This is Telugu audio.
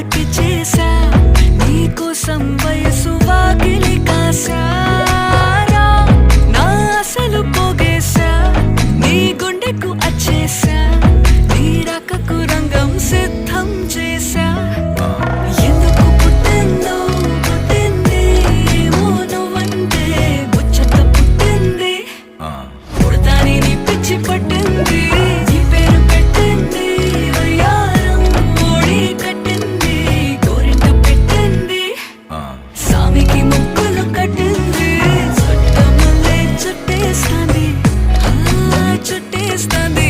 తలకి చేసా నీకోసం వయసు వాకిలి కాసారా నా అసలు పోగేశా నీ గుండెకు అచ్చేసా నీ రాకకు రంగం సిద్ధం చేసా ఎందుకు పుట్టిందో పుట్టింది ఏమో నువ్వంటే ముచ్చట పుట్టింది పుడతాని నీ పిచ్చి పట్టింది నీ పేరు పెట్టింది వయ్యారం ఓడి కట్టింది గోరింట పెట్టింది సామికి ముక్కులు కట్టింది చుట్టమల్లే చుట్టేస్తాంది చుట్టేస్తాంది